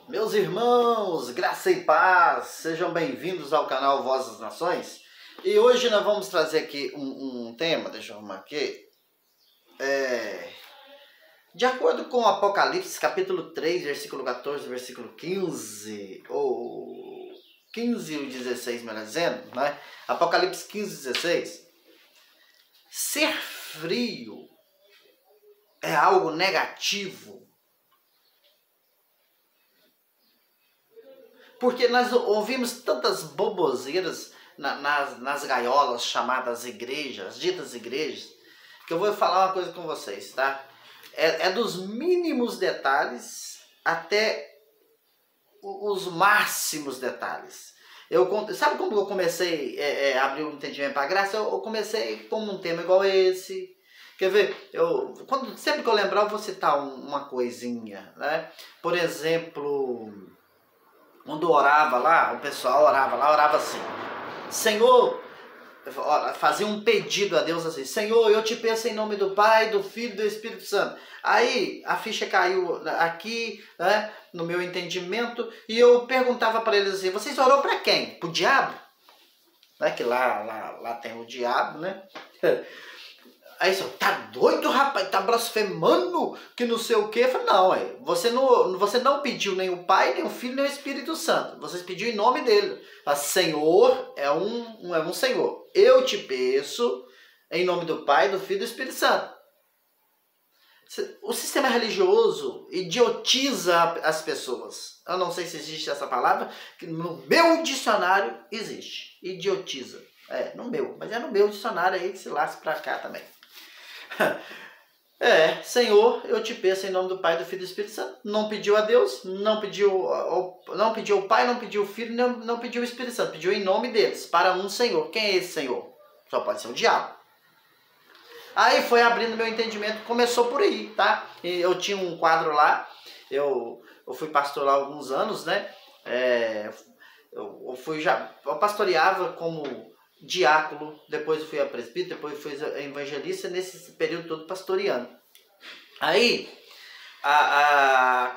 Meus irmãos, graça e paz, sejam bem-vindos ao canal Voz das Nações. E hoje nós vamos trazer aqui um tema, deixa eu arrumar aqui. De acordo com Apocalipse, capítulo 3, versículo 14, versículo 15, ou 15 e 16, melhor dizendo, né? Apocalipse 15, 16. Ser frio é algo negativo. Porque nós ouvimos tantas boboseiras nas gaiolas chamadas igrejas, ditas igrejas, que eu vou falar uma coisa com vocês, tá? É dos mínimos detalhes até os máximos detalhes. Sabe como eu comecei a abrir um entendimento para a graça? Eu comecei com um tema igual esse. Quer ver? Sempre que eu lembrar, eu vou citar uma coisinha, né? Por exemplo, quando orava lá, o pessoal orava assim: Senhor, fazia um pedido a Deus assim: Senhor, eu te peço em nome do Pai, do Filho e do Espírito Santo. Aí a ficha caiu aqui, né, no meu entendimento, e eu perguntava para eles assim: vocês orou para quem? Para o diabo? Né, que lá tem o diabo, né? Aí você, tá doido, rapaz? Tá blasfemando que não sei o quê? Eu falei, não, você não pediu nem o Pai, nem o Filho, nem o Espírito Santo. Você pediu em nome dele. Mas Senhor é um Senhor. Eu te peço em nome do Pai, do Filho e do Espírito Santo. O sistema religioso idiotiza as pessoas. Eu não sei se existe essa palavra, que no meu dicionário existe. Idiotiza. No meu. Mas é no meu dicionário aí que se lasca pra cá também. Senhor, eu te peço em nome do Pai, do Filho e do Espírito Santo. Não pediu a Deus, não pediu o Pai, não pediu o Filho, não pediu o Espírito Santo. Pediu em nome deles, para um Senhor. Quem é esse Senhor? Só pode ser o diabo. Aí foi abrindo meu entendimento, começou por aí, tá? Eu tinha um quadro lá, eu fui pastor lá há alguns anos, né? Eu pastoreava como diácono, depois eu fui a presbítero, depois fui a evangelista, nesse período todo pastoreando. Aí,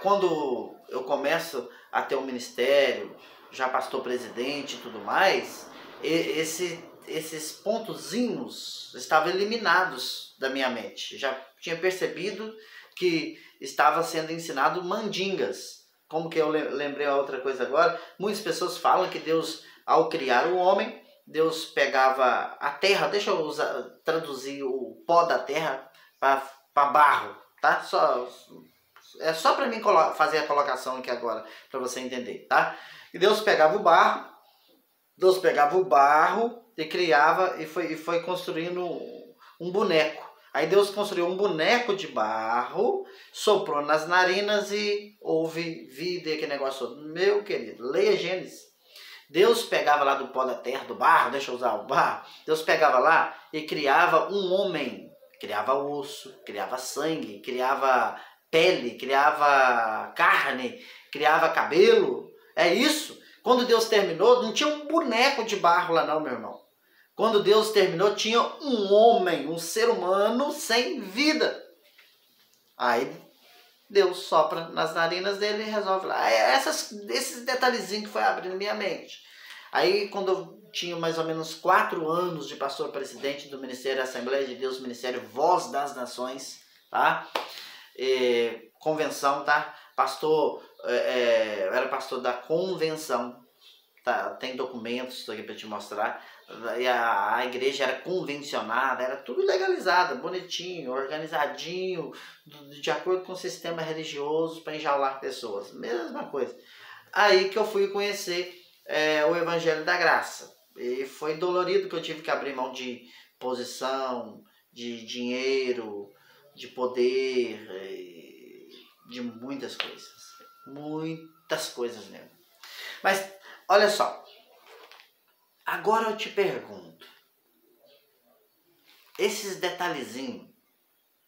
quando eu começo a ter um ministério, já pastor presidente e tudo mais, esses pontozinhos estavam eliminados da minha mente. Já tinha percebido que estava sendo ensinado mandingas. Como que eu lembrei a outra coisa agora? Muitas pessoas falam que Deus, ao criar o homem, Deus pegava a terra, deixa eu traduzir o pó da terra para barro, tá? É só para mim fazer a colocação aqui agora, para você entender, tá? E Deus pegava o barro e criava e foi construindo um boneco. Aí Deus construiu um boneco de barro, soprou nas narinas e houve vida e aquele negócio todo. Meu querido, leia Gênesis. Deus pegava lá do pó da terra, do barro, deixa eu usar o barro. Deus pegava lá e criava um homem. Criava osso, criava sangue, criava pele, criava carne, criava cabelo. É isso. Quando Deus terminou, não tinha um boneco de barro lá não, meu irmão. Quando Deus terminou, tinha um homem, um ser humano sem vida. Aí Deus sopra nas narinas dele e resolve lá. Esses detalhezinhos que foi abrindo minha mente. Aí, quando eu tinha mais ou menos 4 anos de pastor presidente do Ministério Assembleia de Deus, Ministério Voz das Nações, tá? Convenção, tá? Eu era pastor da convenção, tá? Tem documentos aqui para te mostrar. E a igreja era convencionada, era tudo legalizado, bonitinho, organizadinho, de acordo com o sistema religioso para enjaular pessoas. Mesma coisa. Aí que eu fui conhecer o Evangelho da Graça. E foi dolorido que eu tive que abrir mão de posição, de dinheiro, de poder, de muitas coisas. Muitas coisas mesmo. Mas, olha só. Agora eu te pergunto, esses detalhezinhos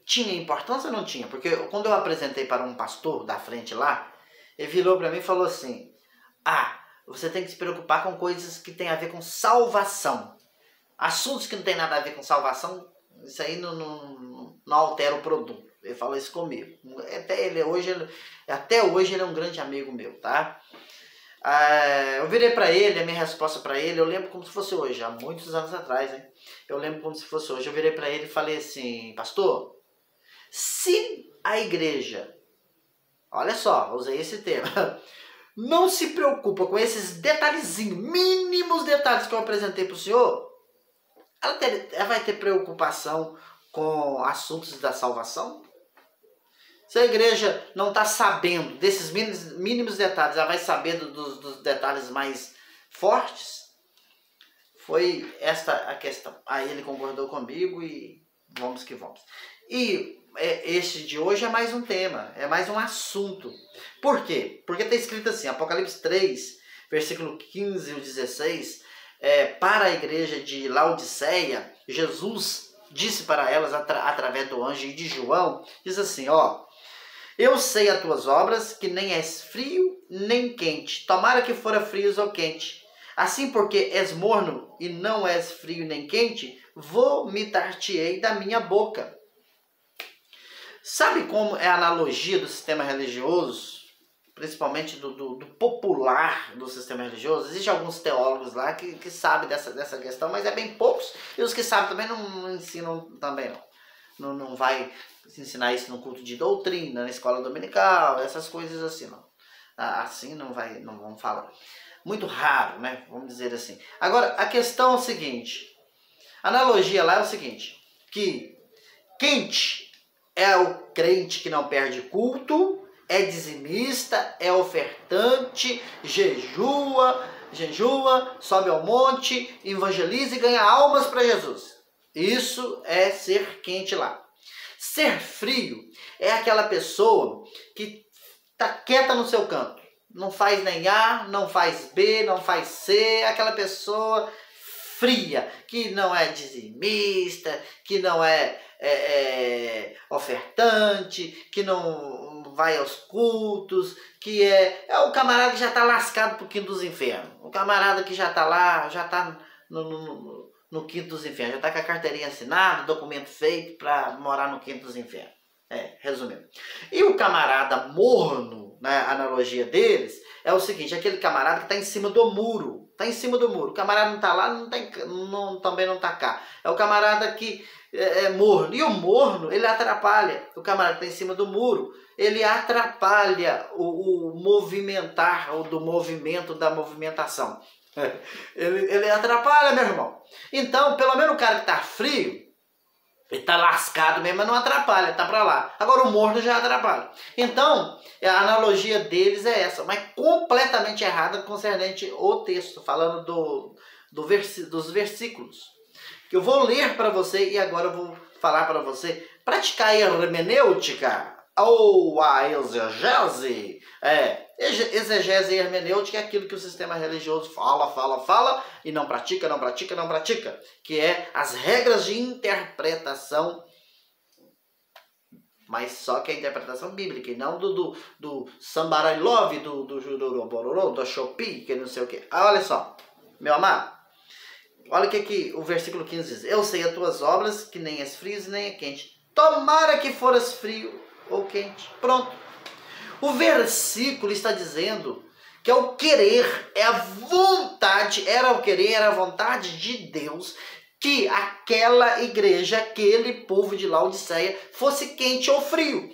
tinha importância ou não tinha? Porque quando eu apresentei para um pastor da frente lá, ele virou para mim e falou assim: você tem que se preocupar com coisas que tem a ver com salvação. Assuntos que não tem nada a ver com salvação, isso aí não altera o produto. Ele falou isso comigo. Até hoje ele é um grande amigo meu, tá? Eu virei para ele, a minha resposta para ele, eu lembro como se fosse hoje, há muitos anos atrás, hein? Eu lembro como se fosse hoje. Eu virei para ele e falei assim: pastor, se a igreja, olha só, usei esse termo, não se preocupa com esses detalhezinhos, mínimos detalhes que eu apresentei para o senhor, ela vai ter preocupação com assuntos da salvação? Se a igreja não está sabendo desses mínimos detalhes, ela vai saber dos detalhes mais fortes? Foi esta a questão. Aí ele concordou comigo e vamos que vamos. E este de hoje é mais um tema, é mais um assunto. Por quê? Porque está escrito assim, Apocalipse 3, versículo 15 e 16, para a igreja de Laodiceia, Jesus disse para elas através do anjo e de João, diz assim, ó: eu sei as tuas obras, que nem és frio nem quente. Tomara que fora frios ou quente. Assim, porque és morno e não és frio nem quente, vomitar-te-ei da minha boca. Sabe como é a analogia do sistema religioso, principalmente do popular do sistema religioso? Existem alguns teólogos lá que sabem dessa questão, mas é bem poucos. E os que sabem também não ensinam também não. Não vai ensinar isso no culto de doutrina, na escola dominical, essas coisas assim, não. Assim não vamos falar. Muito raro, né? Vamos dizer assim. Agora, a questão é o seguinte. A analogia lá é o seguinte, que quente é o crente que não perde culto, é dizimista, é ofertante, jejua, sobe ao monte, evangeliza e ganha almas para Jesus. Isso é ser quente lá. Ser frio é aquela pessoa que está quieta no seu canto. Não faz nem A, não faz B, não faz C. É aquela pessoa fria, que não é dizimista, que não é ofertante, que não vai aos cultos, que é o camarada que já está lascado pro quinto dos infernos. O camarada que já está lá, já está no quinto dos infernos, já está com a carteirinha assinada, documento feito para morar no quinto dos infernos. Resumindo. E o camarada morno, né, a analogia deles, é o seguinte, aquele camarada que está em cima do muro. Está em cima do muro. O camarada não está lá, também não está cá. É o camarada que é morno. E o morno, ele atrapalha. O camarada que está em cima do muro, ele atrapalha o movimentar, do movimento da movimentação. Ele atrapalha, meu irmão. Então, pelo menos o cara que está frio, ele está lascado mesmo, mas não atrapalha, está para lá. Agora o morno já atrapalha. Então, a analogia deles é essa, mas completamente errada concernente o texto, falando dos versículos. Que eu vou ler para você e agora eu vou falar para você praticar a hermenêutica ou a exegese. Exegese e hermenêutica é aquilo que o sistema religioso fala e não pratica, que é as regras de interpretação, mas só que a interpretação bíblica e não do Somebody Love, do Jururobororô, do Shopee, que não sei o que. Olha só, meu amado, olha o que o versículo 15 diz: eu sei as tuas obras, que nem és frio nem é quente. Tomara que foras frio ou quente. Pronto. O versículo está dizendo que é o querer, é a vontade, era a vontade de Deus que aquela igreja, aquele povo de Laodiceia fosse quente ou frio.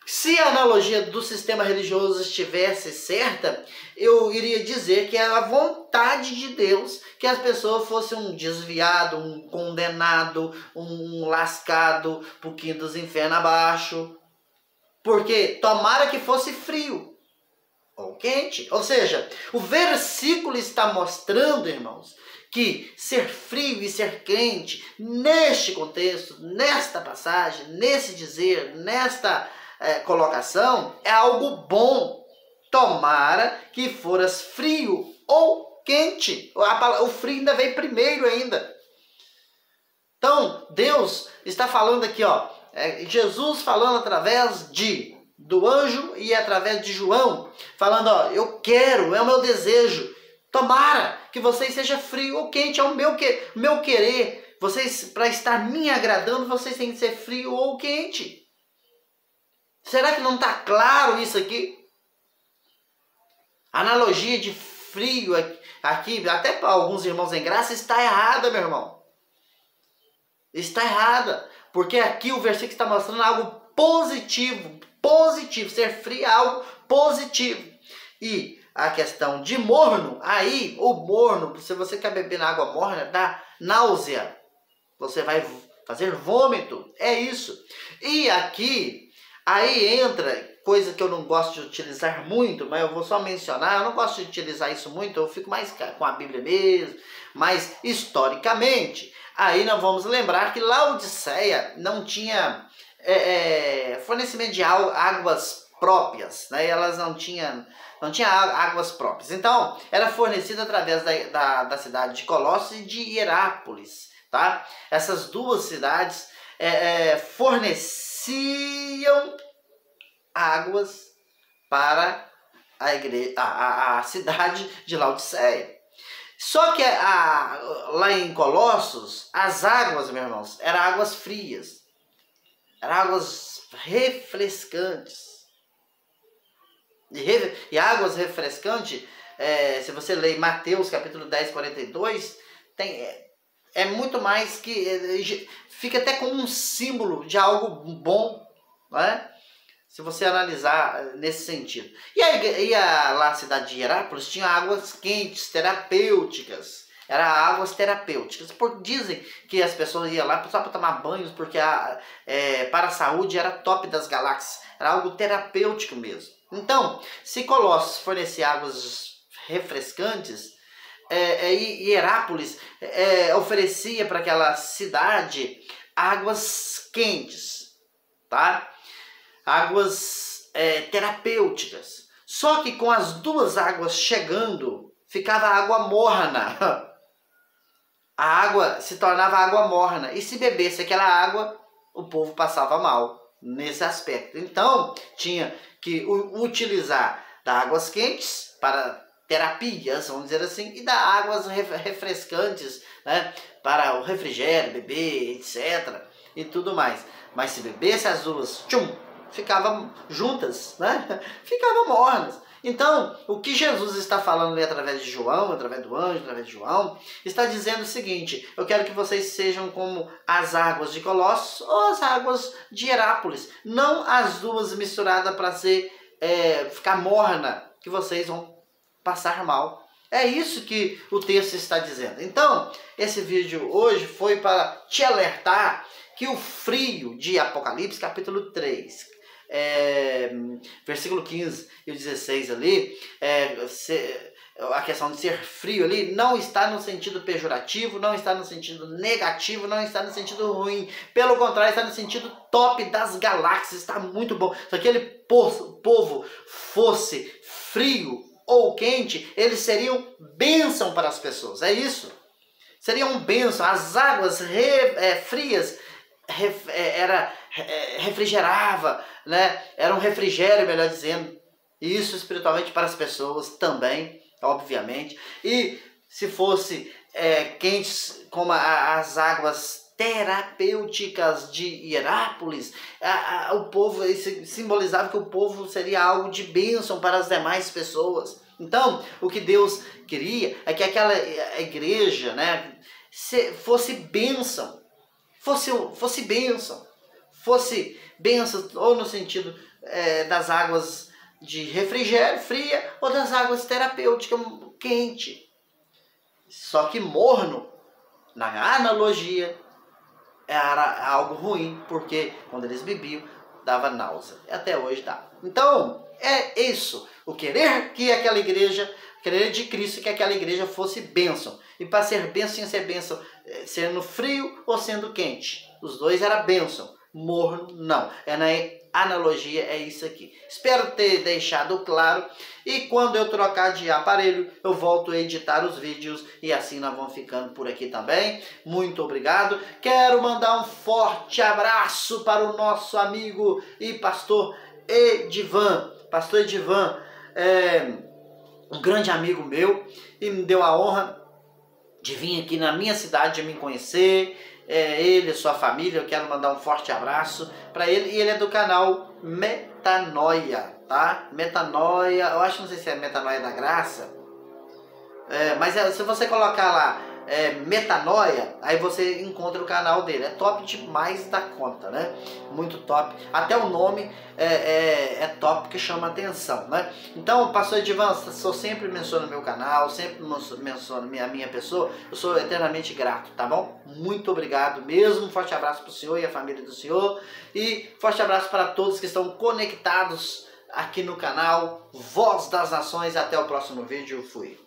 Se a analogia do sistema religioso estivesse certa, eu iria dizer que é a vontade de Deus que as pessoas fossem um desviado, um condenado, um lascado pro quinto dos infernos abaixo. Porque tomara que fosse frio ou quente. Ou seja, o versículo está mostrando, irmãos, que ser frio e ser quente, neste contexto, nesta passagem, nesse dizer, nesta colocação, é algo bom. Tomara que foras frio ou quente. O frio ainda veio primeiro ainda. Então, Deus está falando aqui, ó. Jesus falando através do anjo e através de João, falando, ó, eu quero, é o meu desejo, tomara que vocês sejam frio ou quente, é o meu querer, vocês, para estar me agradando, vocês têm que ser frio ou quente. Será que não está claro isso aqui? A analogia de frio aqui, até para alguns irmãos em graça, está errada, meu irmão. Está errada. Porque aqui o versículo está mostrando algo positivo. Positivo. Ser frio é algo positivo. E a questão de morno, aí o morno, se você quer beber na água morna, dá náusea. Você vai fazer vômito. É isso. E aqui, aí entra coisa que eu não gosto de utilizar muito, mas eu vou só mencionar. Eu não gosto de utilizar isso muito, eu fico mais com a Bíblia mesmo. Mas historicamente, aí nós vamos lembrar que Laodiceia não tinha fornecimento de águas próprias, né? Elas não tinham águas próprias. Então, era fornecida através da cidade de Colossos e de Hierápolis, tá? Essas duas cidades forneciam águas para a cidade de Laodiceia. Só que lá em Colossos, as águas, meus irmãos, eram águas frias. Eram águas refrescantes. E águas refrescantes, se você ler Mateus capítulo 10, 42, é muito mais que... fica até como um símbolo de algo bom, né? Se você analisar nesse sentido. E lá a cidade de Hierápolis tinha águas quentes, terapêuticas. Eram águas terapêuticas. Dizem que as pessoas iam lá só para tomar banhos, porque para a saúde era top das galáxias. Era algo terapêutico mesmo. Então, se Colossos fornecia águas refrescantes, e Hierápolis oferecia para aquela cidade águas quentes, tá? Águas terapêuticas. Só que com as duas águas chegando, ficava água morna. A água se tornava água morna. E se bebesse aquela água, o povo passava mal nesse aspecto. Então, tinha que utilizar das águas quentes para terapias, vamos dizer assim, e das águas refrescantes, né, para o refrigério, beber, etc. E tudo mais. Mas se bebesse as duas, ficavam juntas, né? Ficavam mornas. Então, o que Jesus está falando ali através de João, através do anjo, através de João, está dizendo o seguinte: eu quero que vocês sejam como as águas de Colossos ou as águas de Hierápolis, não as duas misturadas para ficar morna, que vocês vão passar mal. É isso que o texto está dizendo. Então, esse vídeo hoje foi para te alertar que o frio de Apocalipse, capítulo 3, versículo 15 e o 16 ali, a questão de ser frio ali não está no sentido pejorativo, não está no sentido negativo, não está no sentido ruim. Pelo contrário, está no sentido top das galáxias. Está muito bom. Se aquele povo fosse frio ou quente, eles seriam bênção para as pessoas. É isso. Seriam bênção. As águas frias refrigerava, né? Era um refrigério, melhor dizendo. E isso espiritualmente para as pessoas também, obviamente. E se fosse quentes como as águas terapêuticas de Hierápolis, o povo simbolizava que o povo seria algo de bênção para as demais pessoas. Então, o que Deus queria é que aquela igreja, né, fosse bênção. Fosse bênção. Fosse bênção ou no sentido das águas de refrigério, fria, ou das águas terapêuticas, quente. Só que morno, na analogia, era algo ruim, porque quando eles bebiam, dava náusea. Até hoje dá. Então, é isso. O querer que aquela igreja, querer de Cristo que aquela igreja fosse bênção. E para ser bênção, tinha que ser bênção sendo frio ou sendo quente. Os dois era bênção. Morno, não. Na analogia, é isso aqui. Espero ter deixado claro. E quando eu trocar de aparelho, eu volto a editar os vídeos. E assim nós vamos ficando por aqui também. Muito obrigado. Quero mandar um forte abraço para o nosso amigo e pastor Edivan. Pastor Edivan é um grande amigo meu. E me deu a honra de vir aqui na minha cidade, de me conhecer, ele, sua família. Eu quero mandar um forte abraço para ele, e ele é do canal Metanoia, tá? Metanoia, eu acho, não sei se é Metanoia da Graça, mas se você colocar lá Metanoia, aí você encontra o canal dele. É top demais da conta, né? Muito top. Até o nome é top, porque chama atenção, né? Então, pastor Edivan, eu sempre menciono meu canal, sempre menciono a minha pessoa. Eu sou eternamente grato, tá bom? Muito obrigado mesmo. Um forte abraço para o senhor e a família do senhor. E forte abraço para todos que estão conectados aqui no canal Voz das Nações. Até o próximo vídeo. Fui.